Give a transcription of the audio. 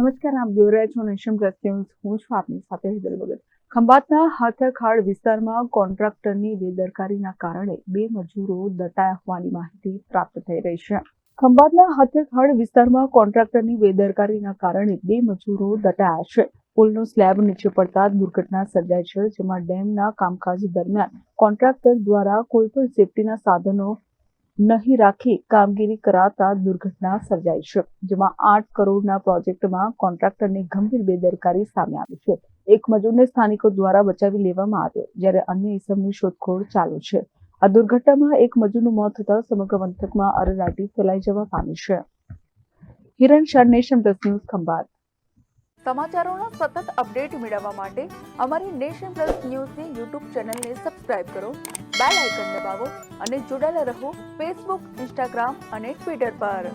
નમસ્કાર, આપ જોઈ રહ્યા છો નેશન પ્લસ ન્યૂઝ. હું છું આપની સાથે હિદલ વગર. ખંભાતના હાથરખાડ વિસ્તારમાં કોન્ટ્રાક્ટરની બેદરકારીના કારણે 2 મજૂરો દટાયા હોવાની માહિતી પ્રાપ્ત થઈ રહી છે. ખંભાતના હાથરખાડ વિસ્તારમાં કોન્ટ્રાક્ટરની બેદરકારીના કારણે 2 મજૂરો દટાયા છે. પુલનો સ્લેબ નીચે પડતા દુર્ઘટના સર્જાઈ છે, જેમાં ડેમના કામકાજ દરમિયાન કોન્ટ્રાક્ટર દ્વારા કોઈપણ સેફટીના સાધનો નહીં રાખી કામગીરી કરાતા દુર્ઘટના સર્જાઈ છે, જેમાં 8 કરોડના પ્રોજેક્ટમાં કોન્ટ્રાક્ટરની ગંભીર બેદરકારી સામે આવી છે. એક મજૂરને સ્થાનિકો દ્વારા બચાવી લેવામાં આવ્યો, જ્યારે અન્ય ઇસમની શોધખોળ ચાલુ છે. આ દુર્ઘટનામાં એક મજૂરનું મોત થતાં સમગ્ર પંથકમાં અરેરાટી ફેલાઈ જવા પામી છે. Hiran Shah, Nation Plus News, Khambhat. સમાચારોના સતત અપડેટ મેળવવા માટે અમારી નેશન પ્લસ ન્યૂઝની યુટ્યુબ ચેનલને સબસ્ક્રાઇબ કરો, બેલ આઇકન દબાવો અને જોડાયેલા રહો ફેસબુક, ઇન્સ્ટાગ્રામ અને ટ્વિટર પર.